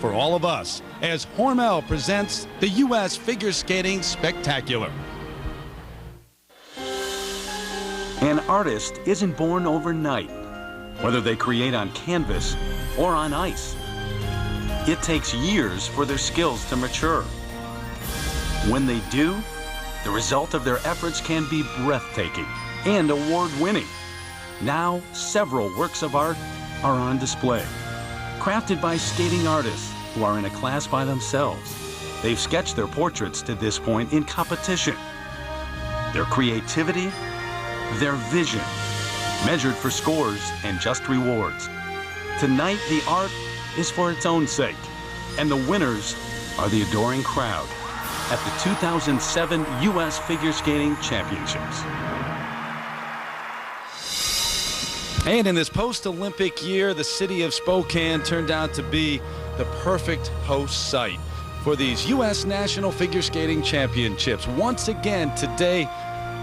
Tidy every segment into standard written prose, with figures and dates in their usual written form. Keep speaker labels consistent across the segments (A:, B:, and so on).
A: for all of us as Hormel presents the U.S. Figure Skating Spectacular.
B: An artist isn't born overnight, whether they create on canvas or on ice. It takes years for their skills to mature. When they do, the result of their efforts can be breathtaking and award-winning. Now, several works of art are on display, crafted by skating artists who are in a class by themselves. They've sketched their portraits to this point in competition. Their creativity, their vision, measured for scores and just rewards. Tonight, the art is for its own sake, and the winners are the adoring crowd at the 2007 U.S. Figure Skating Championships.
A: And in this post-Olympic year, the city of Spokane turned out to be the perfect host site for these U.S. National Figure Skating Championships. Once again today,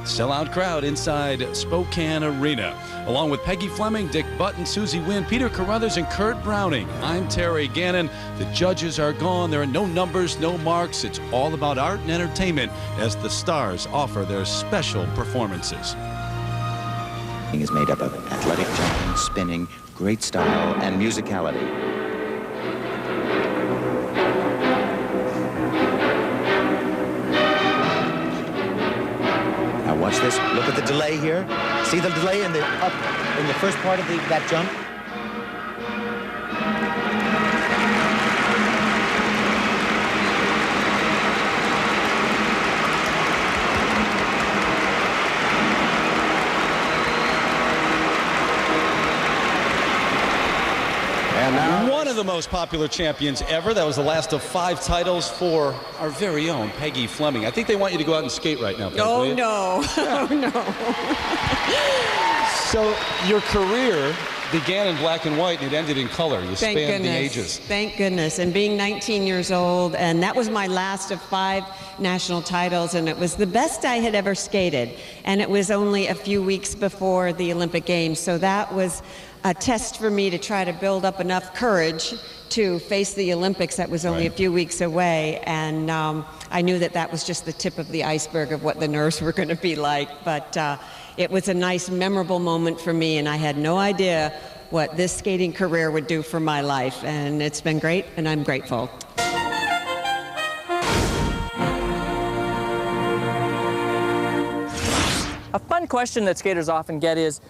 A: sellout crowd inside Spokane Arena. Along with Peggy Fleming, Dick Button, Susie Wynn, Peter Carruthers, and Kurt Browning, I'm Terry Gannon. The judges are gone. There are no numbers, no marks. It's all about art and entertainment as the stars offer their special performances.
C: Is made up of athletic jumping, spinning, great style, and musicality. Now watch this. Look at the delay here. See the delay in the first part of that jump?
A: One of the most popular champions ever. That was the last of 5 titles for our very own Peggy Fleming. I think they want you to go out and skate right now, Peggy.
D: Oh, no. Oh, no.
A: So your career began in black and white and it ended in color. You spanned the ages.
D: Thank goodness. And being 19 years old, and that was my last of 5 national titles, and it was the best I had ever skated. And it was only a few weeks before the Olympic Games, so that was a test for me to try to build up enough courage to face the Olympics that was only a few weeks away. And I knew that that was just the tip of the iceberg of what the nerves were going to be like. But it was a nice, memorable moment for me, and I had no idea what this skating career would do for my life. And it's been great, and I'm grateful.
E: A fun question that skaters often get is,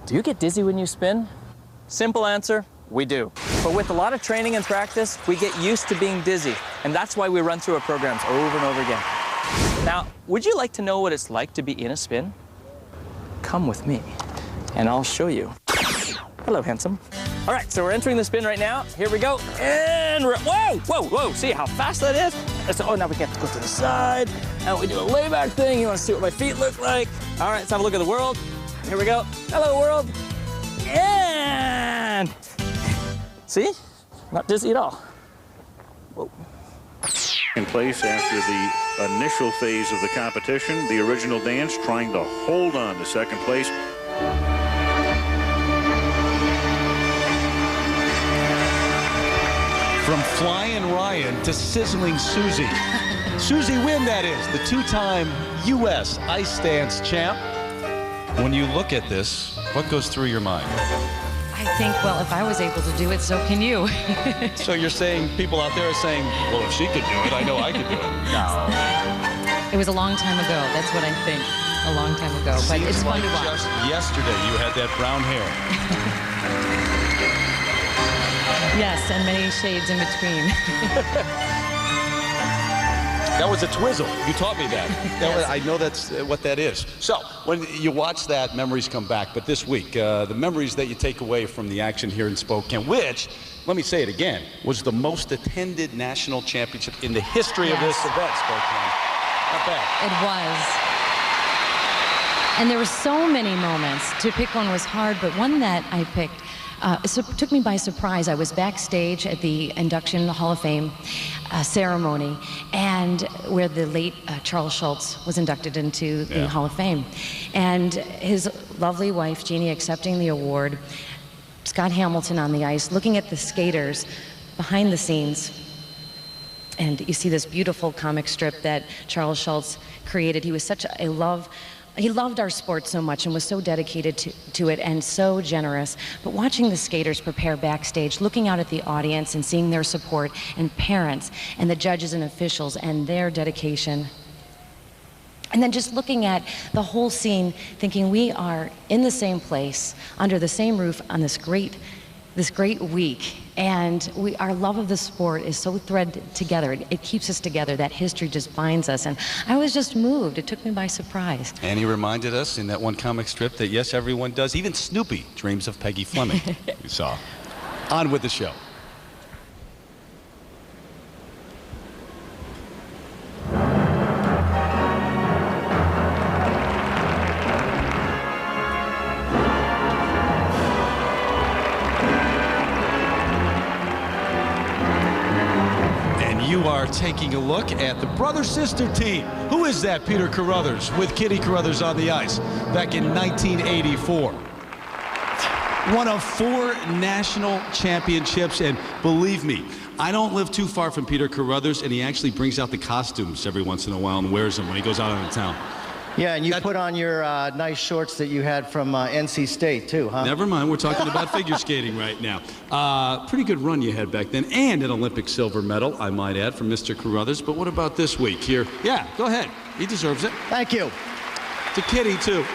E: do you get dizzy when you spin? Simple answer, we do. But with a lot of training and practice, we get used to being dizzy. And that's why we run through our programs over and over again. Now, would you like to know what it's like to be in a spin? Come with me, and I'll show you. Hello, handsome. All right, so we're entering the spin right now. Here we go, and whoa, whoa, whoa. See how fast that is? Oh, now we have to go to the side. Now we do a layback thing. You want to see what my feet look like? All right, let's have a look at the world. Here we go. Hello, world. And see? Not dizzy at all. Whoa.
F: In place after the initial phase of the competition, the original dance trying to hold on to second place.
A: From Flying Ryan to Sizzling Susie. Susie Wynn, that is, the 2-time U.S. ice dance champ. When you look at this, what goes through your mind?
G: I think, well, if I was able to do it, so can you.
A: So you're saying, people out there are saying, well, if she could do it, I know I could do it.
G: No. It was a long time ago. That's what I think. A long time ago. But it's fun to watch.
A: Just yesterday, you had that brown hair.
G: Yes, and many shades in between.
A: That was a twizzle. You taught me that. I know that's what that is. So when you watch that, memories come back. But this week, the memories that you take away from the action here in Spokane, which, let me say it again, was the most attended national championship in the history of this event, Spokane. Not bad.
G: It was. And there were so many moments. To pick one was hard, but one that I picked took me by surprise. I was backstage at the induction Hall of Fame ceremony, and where the late Charles Schultz was inducted into the Hall of Fame. And his lovely wife, Jeannie, accepting the award, Scott Hamilton on the ice, looking at the skaters, behind the scenes. And you see this beautiful comic strip that Charles Schulz created. He was such a he loved our sport so much and was so dedicated to it and so generous. But watching the skaters prepare backstage, looking out at the audience and seeing their support, and parents and the judges and officials and their dedication. And then just looking at the whole scene, thinking we are in the same place, under the same roof on this great week. And our love of the sport is so threaded together. It keeps us together. That history just binds us. And I was just moved. It took me by surprise.
A: And he reminded us in that one comic strip that, yes, everyone does. Even Snoopy dreams of Peggy Fleming, we saw. On with the show. You are taking a look at the brother-sister team. Who is that? Peter Carruthers with Kitty Carruthers on the ice back in 1984. One of 4 national championships, and believe me, I don't live too far from Peter Carruthers, and he actually brings out the costumes every once in a while and wears them when he goes out into town.
H: Yeah, and you put on your nice shorts that you had from NC State, too, huh?
A: Never mind. We're talking about figure skating right now. Pretty good run you had back then, and an Olympic silver medal, I might add, from Mr. Carruthers. But what about this week here? Yeah, go ahead. He deserves it.
H: Thank you.
A: To Kitty, too.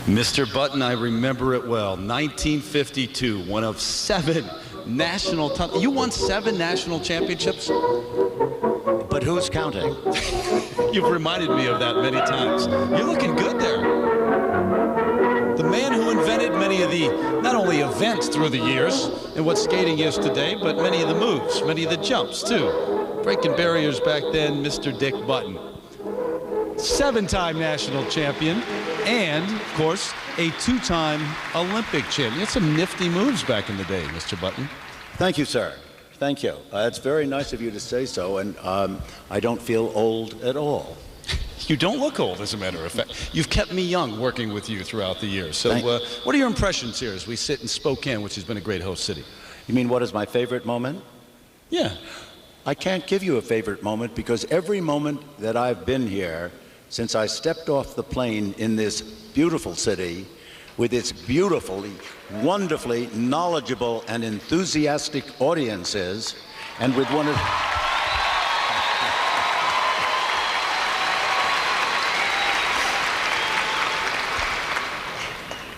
A: Mr. Button, I remember it well. 1952, one of 7 national titles. You won 7 national championships?
C: But who's counting?
A: You've reminded me of that many times. You're looking good there. The man who invented many of the, not only events through the years and what skating is today, but many of the moves, many of the jumps, too. Breaking barriers back then, Mr. Dick Button. 7-time national champion. And, of course, a 2-time Olympic champion. That's some nifty moves back in the day, Mr. Button.
I: Thank you, sir. Thank you. It's very nice of you to say so, and I don't feel old at all.
A: You don't look old, as a matter of fact. You've kept me young working with you throughout the years. So what are your impressions here as we sit in Spokane, which has been a great host city?
I: You mean what is my favorite moment?
A: Yeah.
I: I can't give you a favorite moment because every moment that I've been here since I stepped off the plane in this beautiful city with its beautifully, wonderfully knowledgeable and enthusiastic audiences, and with one of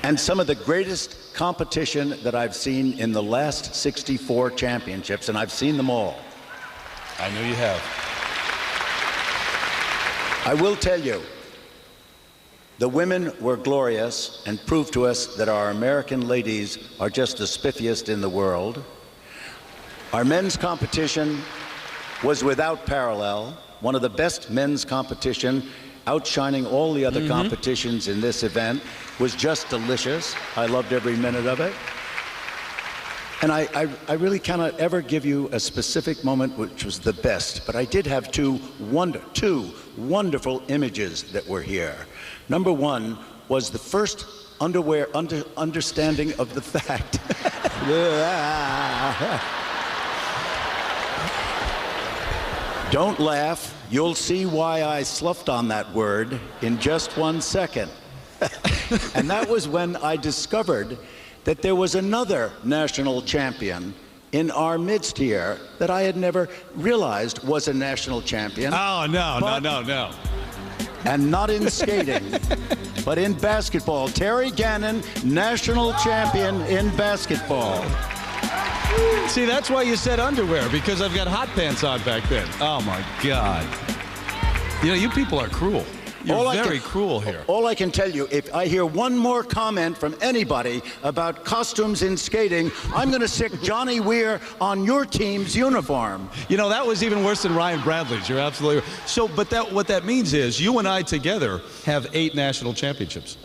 I: and some of the greatest competition that I've seen in the last 64 championships, and I've seen them all.
A: I know you have.
I: I will tell you, the women were glorious and proved to us that our American ladies are just the spiffiest in the world. Our men's competition was without parallel, one of the best men's competition, outshining all the other competitions in this event, was just delicious. I loved every minute of it. And I really cannot ever give you a specific moment which was the best, but I did have two wonderful images that were here. Number one was the first understanding of the fact. Don't laugh. You'll see why I sloughed on that word in just 1 second. And that was when I discovered that there was another national champion in our midst here that I had never realized was a national champion.
A: Oh, no.
I: And not in skating, but in basketball. Terry Gannon, national champion in basketball.
A: See, that's why you said underwear, because I've got hot pants on back then. Oh, my God. You know, you people are cruel. You're very cruel here.
I: All I can tell you, if I hear one more comment from anybody about costumes in skating, I'm going to stick Johnny Weir on your team's uniform.
A: You know, that was even worse than Ryan Bradley's. You're absolutely right. So, but what that means is you and I together have 8 national championships.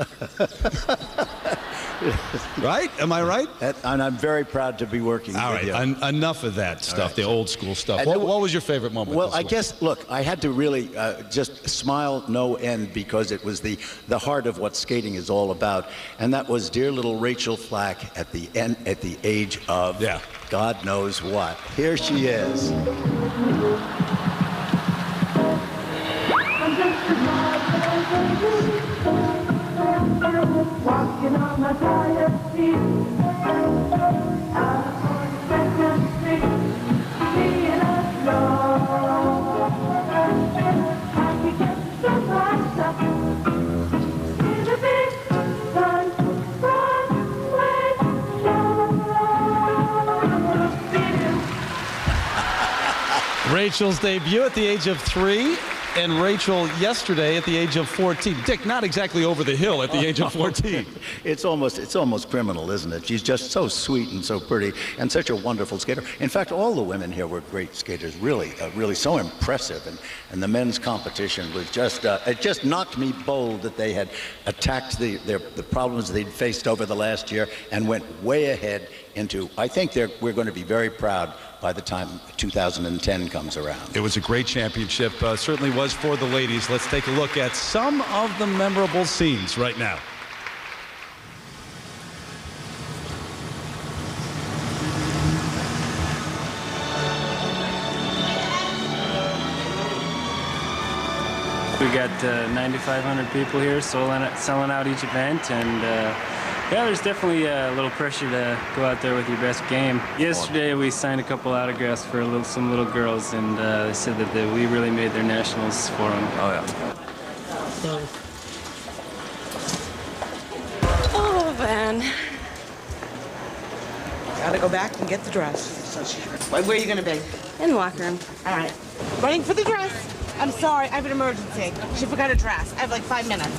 A: Right? Am I right?
I: And I'm very proud to be working
A: All
I: with
A: right,
I: you.
A: enough of that stuff,
I: right.
A: the old school stuff.
I: And
A: What was your favorite moment?
I: Well,
A: this
I: I
A: week?
I: guess, look, I had to really just smile no end because it was the heart of what skating is all about. And that was dear little Rachel Flack at the end, at the age of God knows what. Here she is.
J: Walking on my tired feet, out on Second Street, seeing us go. I could get so much up in the big sun,
A: Rachel's debut at the age of 3, and Rachel yesterday at the age of 14. Dick, not exactly over the hill at the age of 14.
I: It's almost criminal, isn't it? She's just so sweet and so pretty and such a wonderful skater. In fact, all the women here were great skaters, really so impressive. And the men's competition was just, it just knocked me bold that they had attacked the problems they'd faced over the last year and went way ahead into, I think we're going to be very proud by the time 2010 comes around.
A: It was a great championship, certainly was for the ladies. Let's take a look at some of the memorable scenes right now.
K: We got 9,500 people here selling out each event, and yeah, there's definitely a little pressure to go out there with your best game. Yesterday we signed a couple autographs for some little girls, and they said that we really made their nationals for them.
A: Oh yeah.
L: Oh man.
M: Gotta go back and get the dress. Where are you gonna be?
L: In the locker room.
M: All right. Running for the dress. I'm sorry, I have an emergency. She forgot her dress. I have like 5 minutes.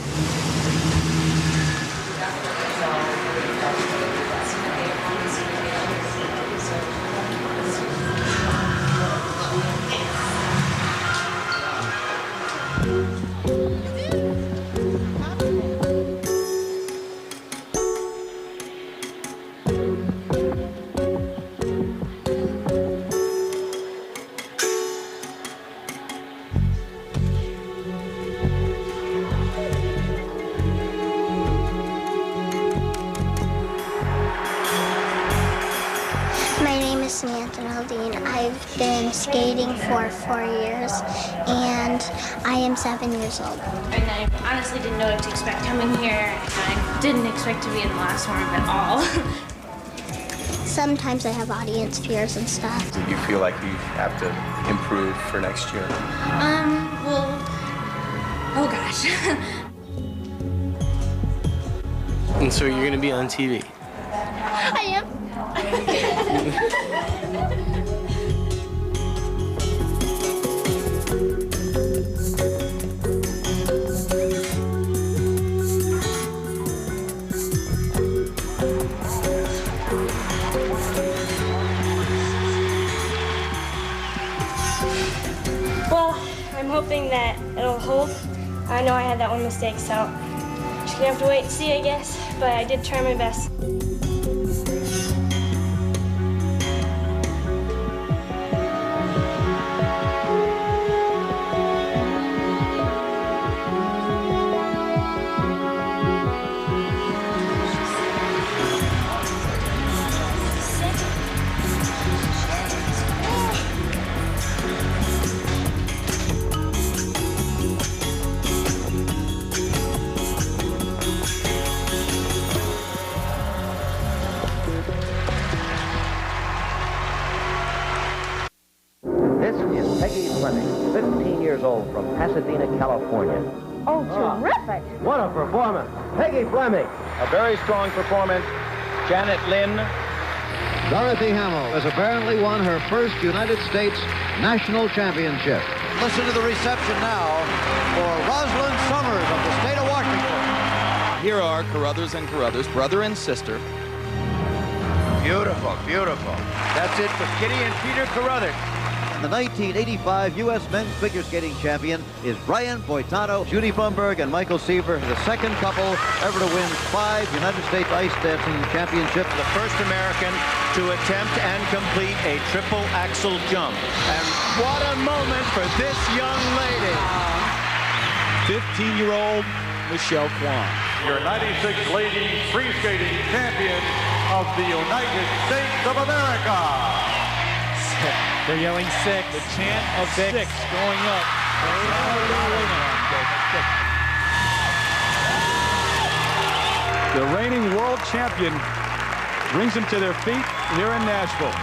N: I've been skating for 4 years, and I am 7 years old.
O: And I honestly didn't know what to expect coming here. I didn't expect to be in the last warm at all.
N: Sometimes I have audience fears and stuff.
P: Do you feel like you have to improve for next year?
O: Well, oh gosh.
K: And so you're gonna be on TV?
N: I am.
O: Well, I'm hoping that it'll hold. I know I had that one mistake, so just gonna have to wait and see, I guess. But I did try my best.
Q: This is Peggy Fleming, 15 years old, from Pasadena, California.
R: Oh, terrific.
Q: What a performance. Peggy Fleming.
S: A very strong performance. Janet Lynn.
T: Dorothy Hamill has apparently won her first United States national championship.
U: Listen to the reception now for Rosalind Summers of the state of Washington.
S: Here are Carruthers and Carruthers, brother and sister.
U: Beautiful, beautiful. That's it for Kitty and Peter Carruthers. the 1985 U.S. men's figure skating champion is Brian Boitano. Judy Blumberg and Michael Seaver, the second couple ever to win 5 United States ice dancing championships.
R: The first American to attempt and complete a triple axel jump. And what a moment for this young lady.
A: 15-year-old Michelle Kwan.
U: Your 96 ladies free skating champion of the United States of America.
A: They're yelling 6. The chant of 6 going up. The reigning world champion brings them to their feet here in Nashville.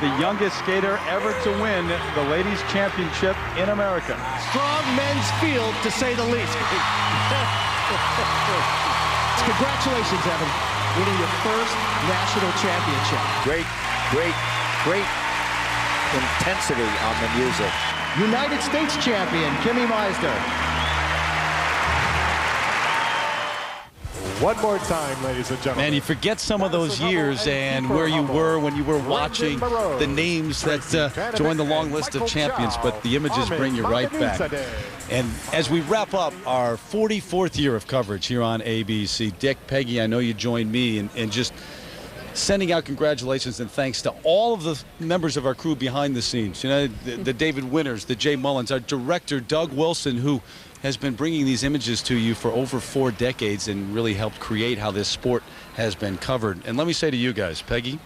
A: The youngest skater ever to win the ladies championship in America.
U: Strong men's field, to say the least.
V: Congratulations, Evan, winning your first national championship.
U: Great intensity on the music.
V: United States champion, Kimmy Meisner.
U: One more time, ladies and gentlemen.
A: Man, you forget some of those years and where you were when you were watching the names that joined the long list of champions, but the images bring you right back. And as we wrap up our 44th year of coverage here on ABC, Dick, Peggy, I know you joined me in just sending out congratulations and thanks to all of the members of our crew behind the scenes. You know, the David Winters, the Jay Mullins, our director, Doug Wilson, who has been bringing these images to you for over 4 decades and really helped create how this sport has been covered. And let me say to you guys, Peggy,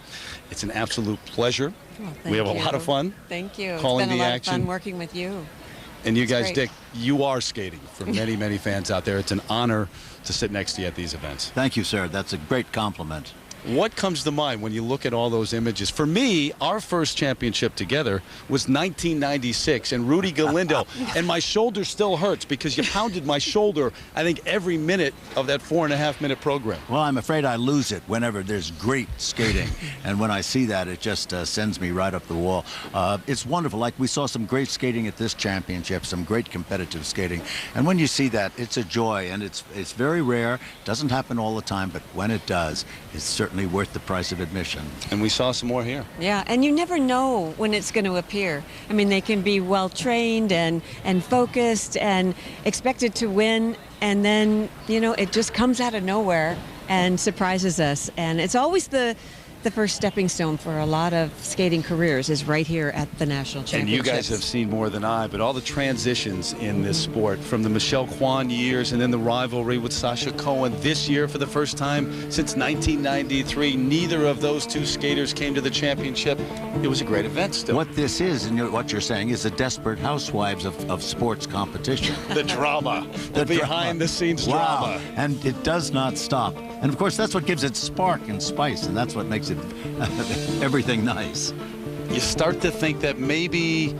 A: it's an absolute pleasure.
D: Well,
A: we have a lot of fun.
D: Thank you.
A: Calling
D: it's been
A: the
D: a lot
A: action.
D: of fun working with you.
A: And you guys,
D: great.
A: Dick, you are skating for many, many fans out there. It's an honor to sit next to you at these events.
I: Thank you, sir. That's a great compliment.
A: What comes to mind when you look at all those images? For me, our first championship together was 1996 and Rudy Galindo. And my shoulder still hurts because you pounded my shoulder, I think, every minute of that 4.5-minute program.
I: Well, I'm afraid I lose it whenever there's great skating. And when I see that, it just sends me right up the wall. It's wonderful. Like, we saw some great skating at this championship, some great competitive skating. And when you see that, it's a joy. And it's very rare. Doesn't happen all the time. But when it does, it's certainly worth the price of admission.
A: And we saw some more here.
D: Yeah, and you never know when it's going to appear. I mean, they can be well trained and focused and expected to win, and then, you know, it just comes out of nowhere and surprises us. And it's always the first stepping stone for a lot of skating careers is right here at the national championships.
A: And you guys have seen more than I, but all the transitions in this sport, from the Michelle Kwan years and then the rivalry with Sasha Cohen this year for the first time since 1993. Neither of those two skaters came to the championship. It was a great event still.
I: What this is, and what you're saying, is the Desperate Housewives of sports competition.
A: The drama, the behind-the-scenes drama.
I: And it does not stop. And, of course, that's what gives it spark and spice, and that's what makes it everything nice.
A: You start to think that maybe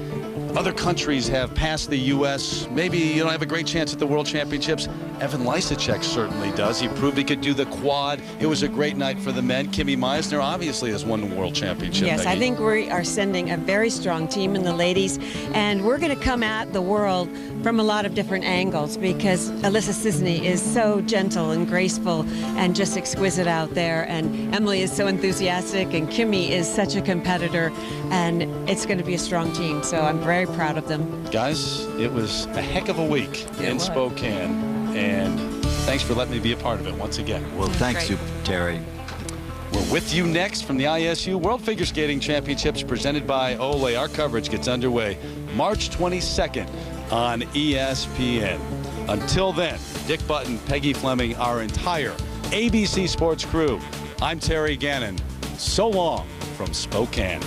A: other countries have passed the U.S. Maybe you don't have a great chance at the World Championships. Evan Lysacek certainly does. He proved he could do the quad. It was a great night for the men. Kimmy Meisner obviously has won the World Championship.
D: Yes,
A: Peggy.
D: I think we are sending a very strong team in the ladies, and we're going to come at the world from a lot of different angles because Alyssa Cisney is so gentle and graceful and just exquisite out there, and Emily is so enthusiastic, and Kimmy is such a competitor, and it's going to be a strong team, so I'm very proud of them.
A: Guys, it was a heck of a week in Spokane, and thanks for letting me be a part of it once again.
I: Well, thanks you, Terry.
A: We're with you next from the ISU World Figure Skating Championships presented by Olay. Our coverage gets underway March 22nd on ESPN. Until then, Dick Button, Peggy Fleming, our entire ABC Sports crew. I'm Terry Gannon. So long from Spokane.